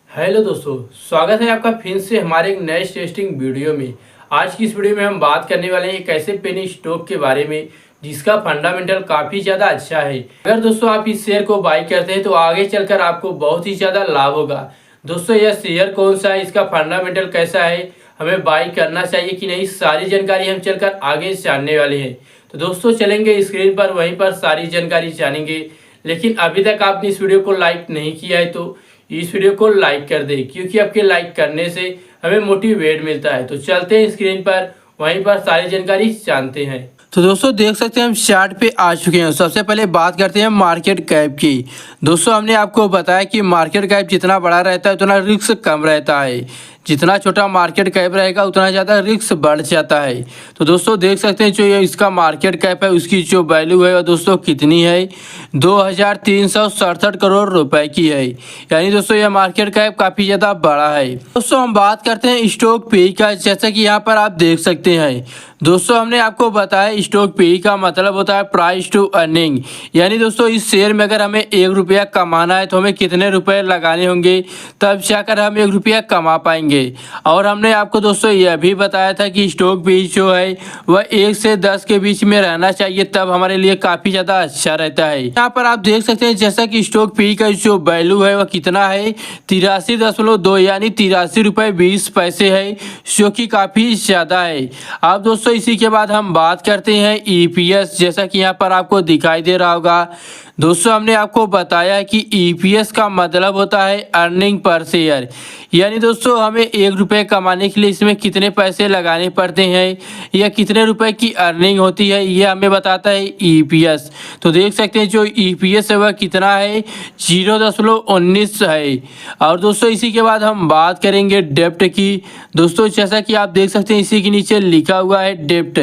Hello दोस्तों, स्वागत है आपका फिर से हमारे एक नए टेस्टिंग वीडियो में। आज की इस वीडियो में हम बात करने वाले हैं एक ऐसे पेनी स्टॉक के बारे में जिसका फंडामेंटल काफ़ी ज़्यादा अच्छा है। अगर दोस्तों आप इस शेयर को बाई करते हैं तो आगे चलकर आपको बहुत ही ज़्यादा लाभ होगा। दोस्तों यह शेयर कौन सा है, इसका फंडामेंटल कैसा है, हमें बाई करना चाहिए कि नहीं, सारी जानकारी हम चलकर आगे जानने वाले हैं। तो दोस्तों चलेंगे स्क्रीन पर, वहीं पर सारी जानकारी जानेंगे। लेकिन अभी तक आपने इस वीडियो को लाइक नहीं किया है तो इस वीडियो को लाइक कर दें, क्योंकि आपके लाइक करने से हमें मोटिवेट मिलता है। तो चलते हैं स्क्रीन पर, वहीं पर सारी जानकारी जानते हैं। तो दोस्तों देख सकते हैं हम चार्ट पे आ चुके हैं। सबसे पहले बात करते हैं मार्केट कैप की। दोस्तों हमने आपको बताया कि मार्केट कैप जितना बड़ा रहता है उतना रिस्क कम रहता है, जितना छोटा मार्केट कैप रहेगा उतना ज़्यादा रिस्क बढ़ जाता है। तो दोस्तों देख सकते हैं जो ये इसका मार्केट कैप है उसकी जो वैल्यू है वो दोस्तों कितनी है, 2367 करोड़ रुपए की है। यानी दोस्तों यह मार्केट कैप काफ़ी ज़्यादा बड़ा है। दोस्तों हम बात करते हैं स्टॉक पी का। जैसा कि यहाँ पर आप देख सकते हैं दोस्तों, हमने आपको बताया स्टॉक पी का मतलब होता है प्राइस टू अर्निंग। यानी दोस्तों इस शेयर में अगर हमें 1 रुपया कमाना है तो हमें कितने रुपए लगाने होंगे, तब जाकर हम 1 रुपया कमा पाएंगे। और हमने आपको दोस्तों यह भी बताया था कि स्टॉक पी जो है वह 1 से 10 के बीच में रहना चाहिए, तब हमारे लिए काफ़ी ज़्यादा अच्छा रहता है। यहाँ पर आप देख सकते हैं जैसा कि स्टॉक पी का जो वैल्यू है वह कितना है, 83.2 यानी 83 रुपये 20 पैसे है, जो कि काफ़ी ज़्यादा है। अब दोस्तों इसी के बाद हम बात करते हैं ईपीएस। जैसा कि यहाँ पर आपको दिखाई दे रहा होगा दोस्तों, हमने आपको बताया कि ईपीएस का मतलब होता है अर्निंग पर शेयर। यानी दोस्तों हमें 1 रुपये कमाने के लिए इसमें कितने पैसे लगाने पड़ते हैं या कितने रुपए की अर्निंग होती है, ये हमें बताता है ईपीएस। तो देख सकते हैं जो ईपीएस है वह कितना है, 0.19 है। और दोस्तों इसी के बाद हम बात करेंगे डेप्ट की। दोस्तों जैसा कि आप देख सकते हैं इसी के नीचे लिखा हुआ है डेप्ट।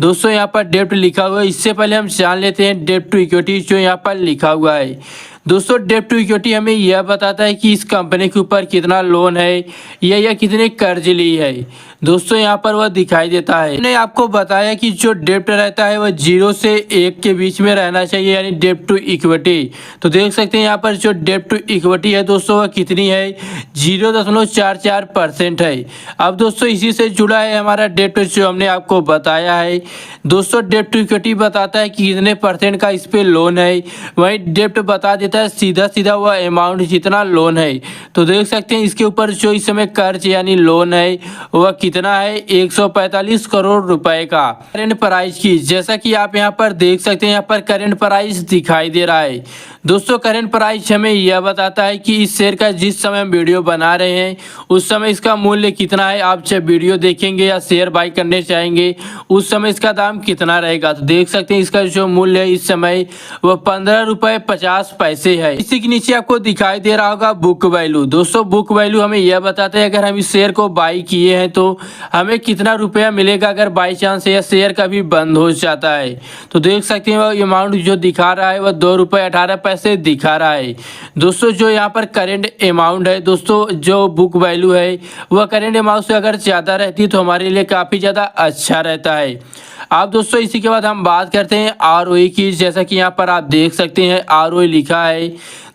दोस्तों यहाँ पर डेप्ट लिखा हुआ है। इससे पहले हम जान लेते हैं डेप्ट टू इक्विटी जो यहाँ पर लिखा हुआ है। दोस्तों डेप्ट टू इक्विटी हमें यह बताता है कि इस कंपनी के ऊपर कितना लोन है या कितने कर्ज ली है। दोस्तों यहाँ पर वह दिखाई देता है। मैंने आपको बताया कि जो डेप्ट रहता है वह 0 से 1 के बीच में रहना चाहिए, यानी डेप्ट टू इक्विटी। तो देख सकते हैं यहाँ पर जो डेप्ट टू इक्विटी है दोस्तों वह कितनी है, 0.44% है। अब दोस्तों इसी से जुड़ा है हमारा डेप्ट जो हमने आपको बताया है। दोस्तों डेप्ट टू इक्विटी बताता है कि कितने परसेंट का इस पे लोन है, वही डेप्ट बता देता है सीधा सीधा वह अमाउंट जितना लोन है। तो देख सकते हैं इसके ऊपर जो इस समय कर्ज यानी लोन है वह कितना है, 145 करोड़ रुपए का। करेंट प्राइस की, जैसा कि आप यहाँ पर देख सकते हैं यहाँ पर करेंट प्राइस दिखाई दे रहा है। दोस्तों करेंट प्राइस हमें यह बताता है कि इस शेयर का जिस समय हम वीडियो बना रहे हैं उस समय इसका मूल्य कितना है। आप जब वीडियो देखेंगे या शेयर बाई करने चाहेंगे उस समय इसका दाम कितना रहेगा। तो देख सकते हैं इसका जो मूल्य है इस समय वह 15 रुपये 50 पैसे है। इसी के नीचे आपको दिखाई दे रहा होगा बुक वैल्यू। दोस्तों बुक वैल्यू हमें यह बताता है अगर हम इस शेयर को बाई किए हैं तो हमें कितना रुपया मिलेगा अगर बाई चांस यह शेयर कभी बंद हो जाता है। तो देख सकते हैं वह अमाउंट जो दिखा रहा है वह 2 रुपये 18 पैसे दिखा रहा है। दोस्तों जो यहाँ पर करेंट अमाउंट है, दोस्तों जो बुक वैल्यू है वह करेंट अमाउंट से अगर ज़्यादा रहती है तो हमारे लिए काफ़ी ज़्यादा अच्छा रहता है। अब दोस्तों इसी के बाद हम बात करते हैं आरओई की। जैसा कि यहाँ पर आप देख सकते हैं आरओई लिखा है।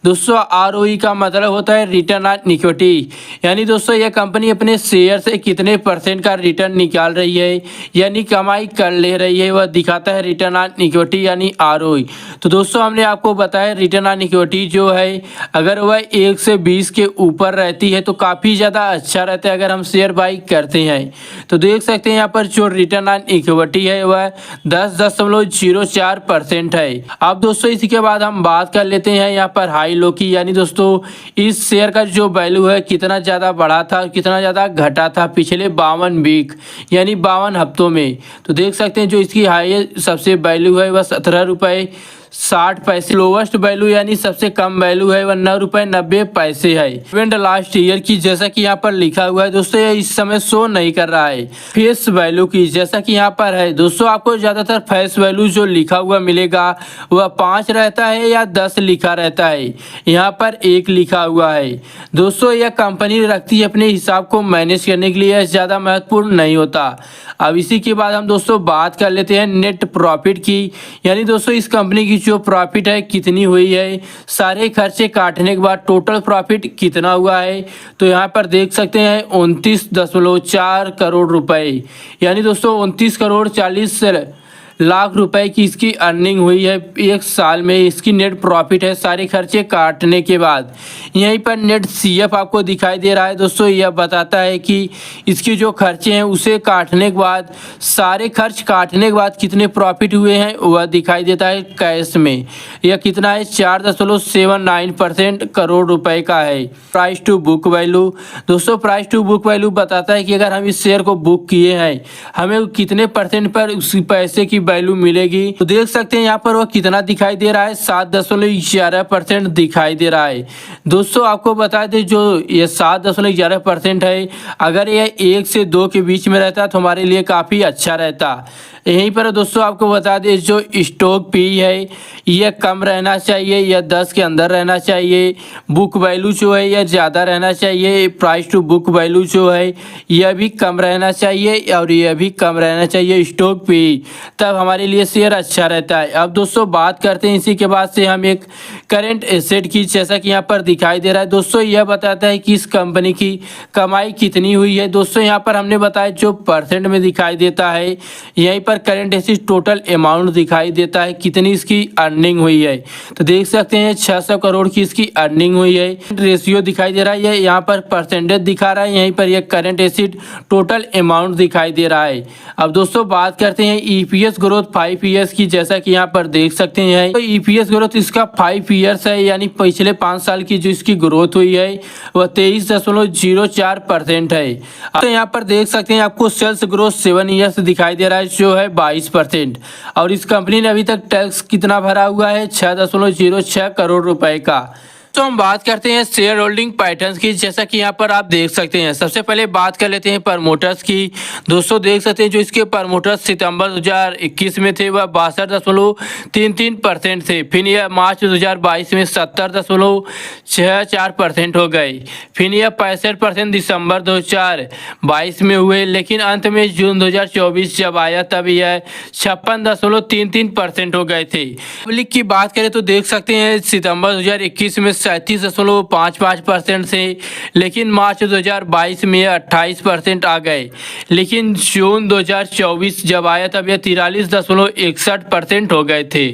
दोस्तों आरओई का मतलब होता है रिटर्न ऑन इक्विटी। यानी दोस्तों यह कंपनी अपने शेयर से कितने परसेंट का रिटर्न निकाल रही है यानी कमाई कर ले रही है, वह दिखाता है रिटर्न ऑन इक्विटी यानी आरओई। तो दोस्तों हमने आपको बताया रिटर्न ऑन इक्विटी जो है अगर वह 1 से 20 के ऊपर रहती है तो काफ़ी ज़्यादा अच्छा रहता है अगर हम शेयर बाई करते हैं। तो देख सकते हैं यहाँ पर जो रिटर्न ऑन इक्विटी है वह 10.04% है। अब दोस्तों इसी के बाद हम बात कर लेते हैं यहाँ पर हाई लो की। यानी दोस्तों इस शेयर का जो वैल्यू है कितना ज़्यादा बढ़ा था कितना ज़्यादा घटा था पिछले 52 वीक यानी 52 हफ्तों में। तो देख सकते हैं जो इसकी हाई सबसे वैल्यू है वह 17 रुपये 60 पैसे। लोवेस्ट वैल्यू यानी सबसे कम वैल्यू है वह 9 रुपये 90 पैसे है। इवेंट लास्ट ईयर की, जैसा कि यहाँ पर लिखा हुआ है दोस्तों यह इस समय शो नहीं कर रहा है। फेस वैल्यू की, जैसा कि यहाँ पर है दोस्तों आपको ज़्यादातर फेस वैल्यू जो लिखा हुआ मिलेगा वह 5 रहता है या 10 लिखा रहता है। यहाँ पर 1 लिखा हुआ है। दोस्तों यह कंपनी रखती है अपने हिसाब को मैनेज करने के लिए, ज़्यादा महत्वपूर्ण नहीं होता। अब इसी के बाद हम दोस्तों बात कर लेते हैं नेट प्रॉफिट की। यानी दोस्तों इस कंपनी की जो प्रॉफिट है कितनी हुई है, सारे खर्चे काटने के बाद टोटल प्रॉफिट कितना हुआ है, तो यहाँ पर देख सकते हैं 29.4 करोड़ रुपए, यानी दोस्तों 29,40,00,000 रुपए की इसकी अर्निंग हुई है एक साल में। इसकी नेट प्रॉफिट है सारे खर्चे काटने के बाद। यहीं पर नेट सीएफ आपको दिखाई दे रहा है दोस्तों, यह बताता है कि इसके जो खर्चे हैं उसे काटने के बाद, सारे खर्च काटने के बाद कितने प्रॉफिट हुए हैं वह दिखाई देता है कैश में। यह कितना है, 4.79% करोड़ रुपए का है। प्राइस टू बुक वैल्यू दोस्तों, प्राइस टू बुक वैल्यू बताता है कि अगर हम इस शेयर को बुक किए हैं हमें कितने परसेंट पर उस पैसे की वैल्यू मिलेगी। तो देख सकते हैं यहाँ पर वह कितना दिखाई दे रहा है, 7.11% दिखाई दे रहा है। दोस्तों आपको बता दें जो ये 7.11% है, अगर यह 1 से 2 के बीच में रहता तो हमारे लिए काफ़ी अच्छा रहता। यहीं पर दोस्तों आपको बता दें जो स्टॉक पी है यह कम रहना चाहिए, यह 10 के अंदर रहना चाहिए। बुक वैल्यू जो है यह ज़्यादा रहना चाहिए। प्राइस टू बुक वैल्यू जो है यह भी कम रहना चाहिए और यह भी कम रहना चाहिए स्टॉक पी, तब हमारे लिए शेयर अच्छा रहता है। अब दोस्तों बात करते हैं इसी के बाद से हम एक करेंट एसेट की, जैसा कि यहाँ पर दिखाई दे रहा है दोस्तों, यह बताता है कि इस कंपनी की कमाई कितनी हुई है। दोस्तों यहाँ पर हमने बताया जो परसेंट में दिखाई देता है, यहीं पर करेंट एसेट टोटल अमाउंट दिखाई देता है कितनी इसकी अर्निंग हुई है। तो देख सकते हैं 600 करोड़ की इसकी अर्निंग हुई है। रेशियो दिखाई दे रहा है, यहाँ पर परसेंटेज दिखा रहा है, यहीं पर यह करेंट एसेट टोटल अमाउंट दिखाई दे रहा है। अब दोस्तों बात करते हैं ईपीएस ग्रोथ 5 ईयर्स की, जैसा कि यहाँ पर देख सकते हैं तो ईपीएस ग्रोथ इसका 5 ईयर्स है, यानी पिछले 5 साल की जो इसकी ग्रोथ हुई है वह 23.04% है। तो यहाँ पर देख सकते हैं आपको सेल्स ग्रोथ 7 ईयर्स दिखाई दे रहा है जो है 22%। और इस कंपनी ने अभी तक टैक्स कितना भरा हुआ है, 6.06 करोड़ रुपए का। तो हम बात करते हैं शेयर होल्डिंग पैटर्न्स की, जैसा कि यहाँ पर आप देख सकते हैं। सबसे पहले बात कर लेते हैं प्रमोटर्स की। दोस्तों देख सकते हैं जो इसके प्रमोटर्स सितंबर 2021 में थे वह 62.33% थे। फिर यह मार्च 2022 में 70.64% हो गए। फिर यह 65% दिसंबर 2022 में हुए, लेकिन अंत में जून 2024 जब आया तब यह 56.33% हो गए थे। पब्लिक की बात करें तो देख सकते हैं सितंबर 2021 में 37.55% से, लेकिन मार्च 2022 में 28% आ गए, लेकिन जून 2024 जब आया तब यह 43.61% हो गए थे।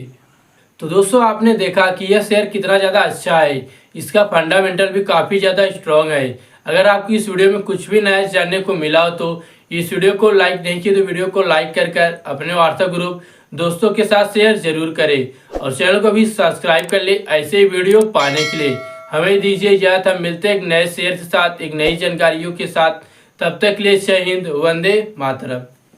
तो दोस्तों आपने देखा कि यह शेयर कितना ज़्यादा अच्छा है, इसका फंडामेंटल भी काफ़ी ज़्यादा स्ट्रॉन्ग है। अगर आपको इस वीडियो में कुछ भी नया जानने को मिला हो तो इस वीडियो को लाइक नहीं किया तो वीडियो को लाइक कर अपने व्हाट्सएप ग्रुप दोस्तों के साथ शेयर जरूर करें और चैनल को भी सब्सक्राइब कर ले ऐसे ही वीडियो पाने के लिए। हमें दीजिए इजाजत, हम मिलते हैं एक नए शेयर के साथ, एक नई जानकारियों के साथ। तब तक के लिए जय हिंद, वंदे मातरम।